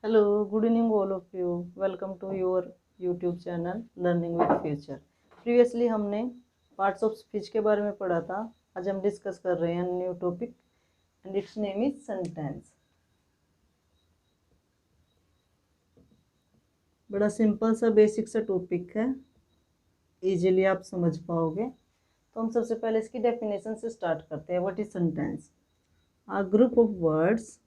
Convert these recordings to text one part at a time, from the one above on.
Hello, good evening all of you. Welcome to your YouTube channel Learning with Future. Previously हमने parts of speech के बारे में पढ़ा था. आज हम डिस्कस कर रहे हैं new topic and it's name is sentence. बड़ा सिंपल सा बेसिक सा टॉपिक है, इजीली आप समझ पाओगे. तो हम सबसे पहले इसकी डेफिनेशन से स्टार्ट करते हैं. What is sentence? A group of words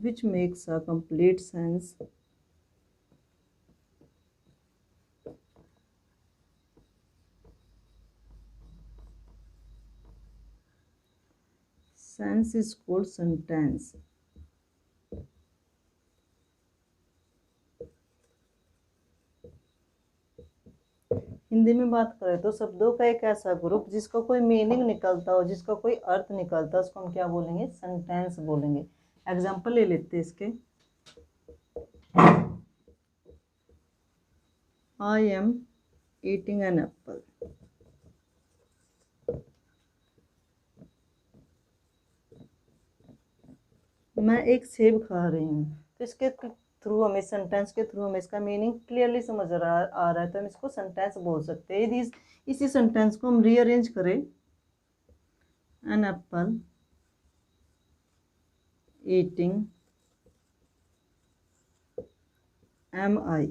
which makes a complete sense is called sentence. Hindi में बात करें तो शब्दों का एक ऐसा ग्रुप जिसका कोई मीनिंग निकलता हो, जिसका कोई अर्थ निकलता है, उसको हम क्या बोलेंगे? सेंटेंस बोलेंगे. एग्जाम्पल ले लेते हैं इसके. I am eating an apple. मैं एक सेब खा रही हूँ. तो इसके थ्रू हमें, सेंटेंस के थ्रू हमें इसका मीनिंग क्लियरली समझ आ रहा है, तो हम इसको सेंटेंस बोल सकते हैं. यदि इसी सेंटेंस को हम रीअरेंज करें, एन एप्पल ईटिंग एम आई,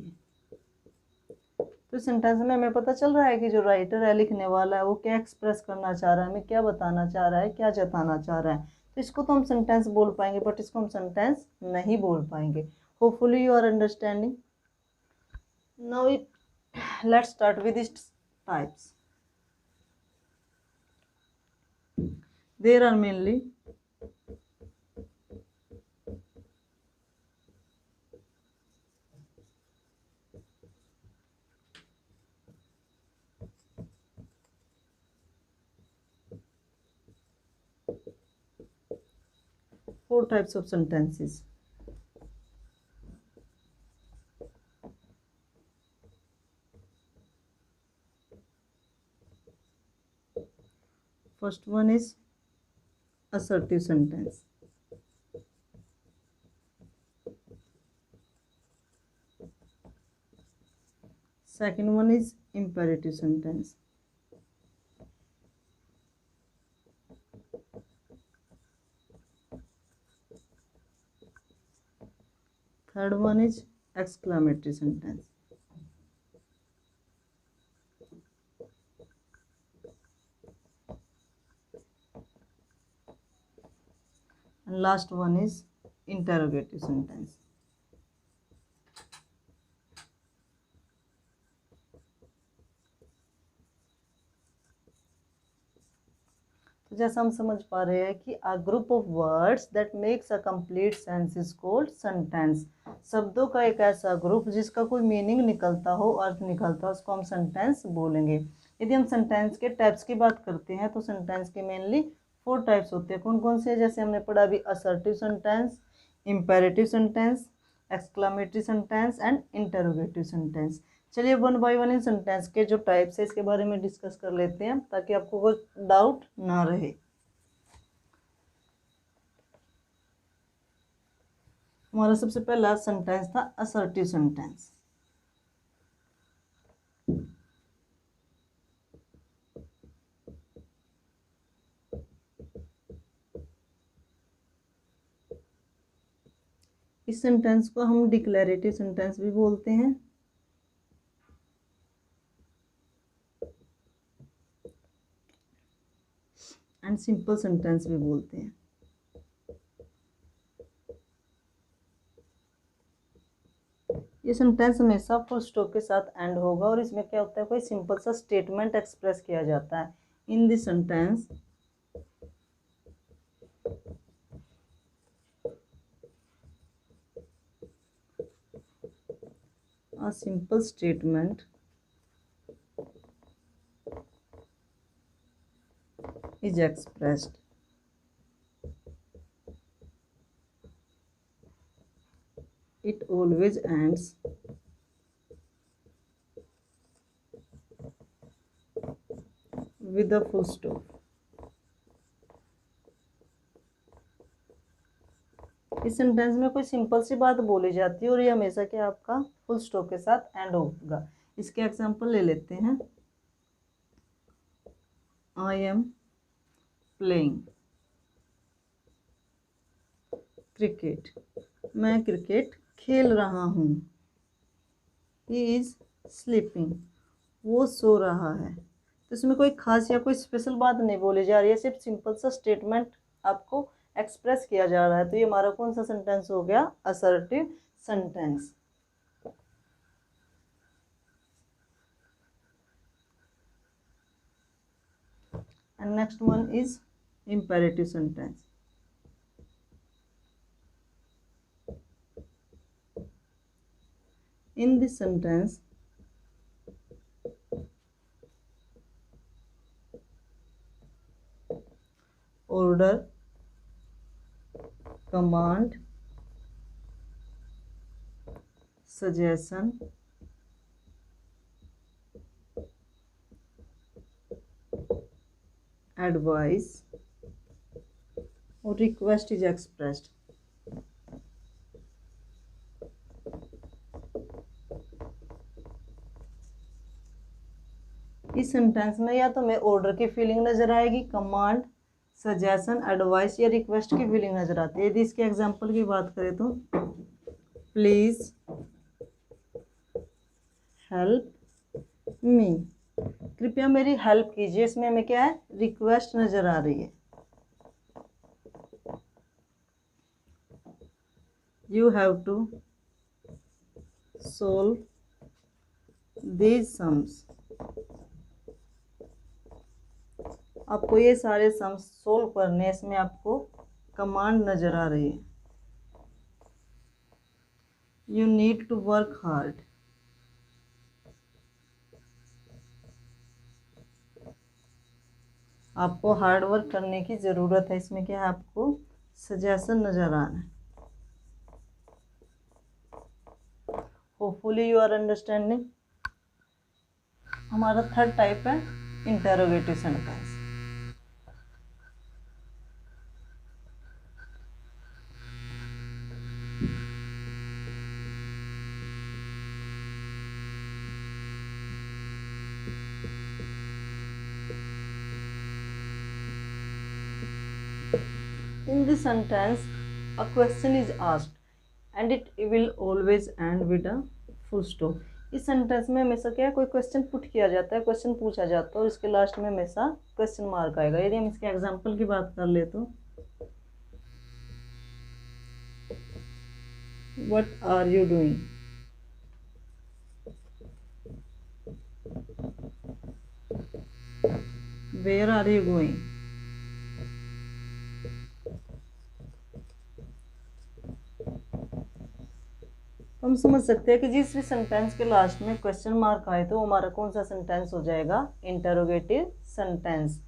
तो सेंटेंस में हमें पता चल रहा है कि जो राइटर है, लिखने वाला है, वो क्या एक्सप्रेस करना चाह रहा है, हमें क्या बताना चाह रहा है, क्या जताना चाह रहा है. तो इसको तो हम सेंटेंस बोल पाएंगे, बट इसको हम सेंटेंस नहीं बोल पाएंगे. Hopefully you are understanding. Now let's start with its types. There are mainly four types of sentences. First one is assertive sentence. Second one is imperative sentence. Third one is exclamatory sentence. And last one is interrogative sentence. तो जैसा हम समझ पा रहे हैं कि a group of words that makes a complete sense is called sentence. शब्दों का एक ऐसा ग्रुप जिसका कोई मीनिंग निकलता हो, अर्थ निकलता हो, उसको हम सेंटेंस बोलेंगे. यदि हम सेंटेंस के टाइप्स की बात करते हैं तो सेंटेंस के मेनली 4 टाइप्स होते हैं. कौन कौन से? जैसे हमने पढ़ा अभी, assertive sentence, imperative sentence, exclamatory sentence and interrogative sentence. चलिए वन बाय वन इन सेंटेंस के जो टाइप्स है इसके बारे में डिस्कस कर लेते हैं, ताकि आपको कोई डाउट ना रहे. हमारा सबसे पहला सेंटेंस था असर्टिव सेंटेंस. इस सेंटेंस को हम डिक्लेरेटिव सेंटेंस भी बोलते हैं एंड सिंपल सेंटेंस भी बोलते हैं. ये सेंटेंस हमेशा फुल स्टॉप के साथ एंड होगा और इसमें क्या होता है, कोई सिंपल सा स्टेटमेंट एक्सप्रेस किया जाता है. In this sentence a simple statement is expressed. It always ends with a full stop. इस सेंटेंस में कोई सिंपल सी बात बोली जाती है और ये हमेशा क्या आपका फुल स्टॉप के साथ एंड होगा। इसके एग्जांपल ले लेते हैं। आई एम प्लेइंग क्रिकेट, मैं क्रिकेट खेल रहा हूँ। ही इज स्लीपिंग, वो सो रहा है। तो इसमें कोई खास या कोई स्पेशल बात नहीं बोली जा रही है, सिर्फ सिंपल सा स्टेटमेंट आपको एक्सप्रेस किया जा रहा है। तो ये हमारा कौन सा सेंटेंस हो गया? Assertive sentence. And next one is imperative sentence. In this sentence, order, command, suggestion, advice or request is expressed. इस सेंटेंस में या तो हमें ऑर्डर की फीलिंग नजर आएगी, कमांड, सजेशन, एडवाइस या रिक्वेस्ट की फीलिंग नजर आती है। यदि इसके एग्जांपल की बात करें तो प्लीज हेल्प मी, कृपया मेरी हेल्प कीजिए, इसमें हमें क्या है? रिक्वेस्ट नजर आ रही है। You have to solve these sums, आपको ये सारे सम्स सोल्व करने, इसमें आपको कमांड नजर आ रही है। You need to work hard, आपको हार्ड वर्क करने की ज़रूरत है। इसमें क्या है? आपको सजेशन नज़र आ रहा है। Hopefully you are understanding. हमारा थर्ड टाइप है interrogative sentence. In this sentence, a question is asked and it will always end with a full stop. इस सेंटेंस में हमेशा क्या है? कोई क्वेश्चन पुट किया जाता है, क्वेश्चन पूछा जाता है और इसके लास्ट में हमेशा क्वेश्चन मार्क आएगा। यदि हम इसके एग्जांपल की बात कर ले तो what are you doing, where are you going, हम समझ सकते हैं कि जिस भी सेंटेंस के लास्ट में क्वेश्चन मार्क आए तो हमारा कौन सा सेंटेंस हो जाएगा? Interrogative sentence.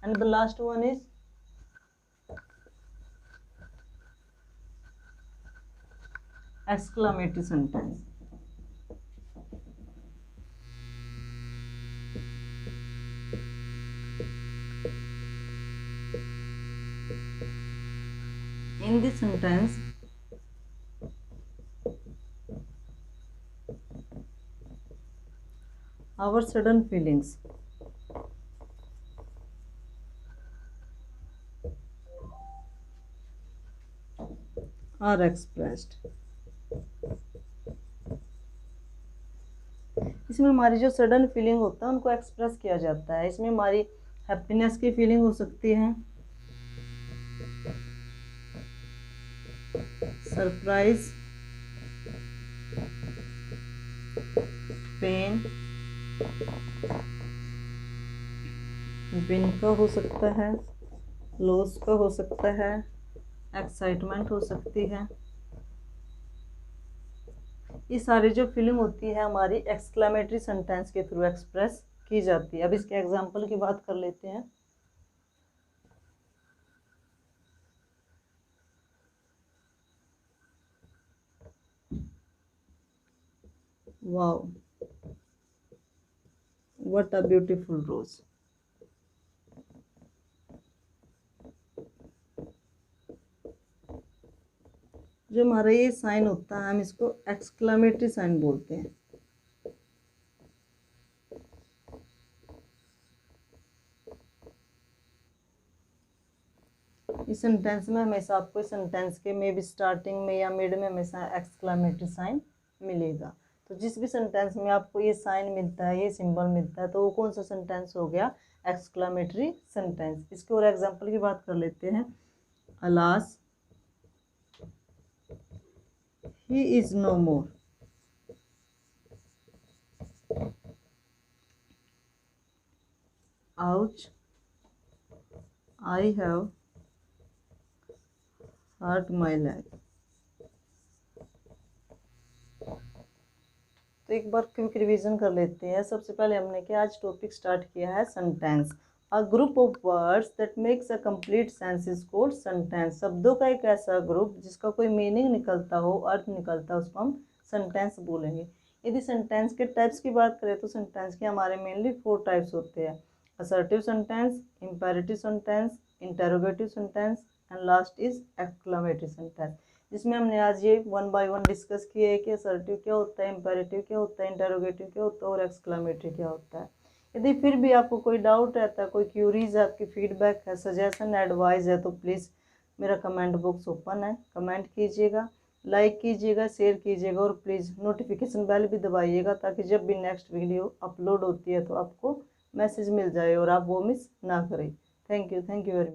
And the last one is exclamatory sentence. In this sentence, our sudden feelings are expressed. इसमें हमारी जो सडन फीलिंग होता है उनको एक्सप्रेस किया जाता है। इसमें हमारी हैप्पीनेस की फीलिंग हो सकती है, सरप्राइज, पेन, विन का हो सकता है, लॉस का हो सकता है, एक्साइटमेंट हो सकती है। ये सारी जो फीलिंग होती है हमारी एक्सक्लेमेटरी सेंटेंस के थ्रू एक्सप्रेस की जाती है। अब इसके एग्जांपल की बात कर लेते हैं। वाओ, व्हाट अ ब्यूटीफुल रोज। जो हमारा ये साइन होता है हम इसको एक्सक्लेमेटरी साइन बोलते हैं। इस सेंटेंस में हमेशा आपको सेंटेंस के मे भी स्टार्टिंग में या मिड में हमेशा एक्सक्लेमेटरी साइन मिलेगा। तो जिस भी सेंटेंस में आपको ये साइन मिलता है, ये सिंबल मिलता है, तो वो कौन सा सेंटेंस हो गया? Exclamatory sentence. इसके और एग्जांपल की बात कर लेते हैं। Alas he is no more. Ouch I have hurt my leg. तो एक बार क्विक रिवीजन कर लेते हैं। सबसे पहले हमने क्या आज टॉपिक स्टार्ट किया है? Sentence. A group of words that makes a complete sense is called sentence. शब्दों का एक ऐसा ग्रुप जिसका कोई मीनिंग निकलता हो, अर्थ निकलता हो, उसको हम सेंटेंस बोलेंगे। यदि सेंटेंस के टाइप्स की बात करें तो सेंटेंस के हमारे मेनली 4 टाइप्स होते हैं। Assertive sentence, imperative sentence, interrogative sentence and last is exclamatory sentence. जिसमें हमने आज ये 1 बाय 1 डिस्कस किया है कि असर्टिव क्या होता है, इम्पेरेटिव क्या होता है, इंटरोगेटिव क्या होता है और एक्सक्लेमेटरी क्या होता है। यदि फिर भी आपको कोई डाउट रहता है, कोई क्यूरीज है, आपकी फीडबैक है, सजेशन, एडवाइस है, तो प्लीज़ मेरा कमेंट बॉक्स ओपन है, कमेंट कीजिएगा, लाइक कीजिएगा, शेयर कीजिएगा और प्लीज़ नोटिफिकेशन बेल भी दबाइएगा ताकि जब भी नेक्स्ट वीडियो अपलोड होती है तो आपको मैसेज मिल जाए और आप वो मिस ना करें। Thank you very much.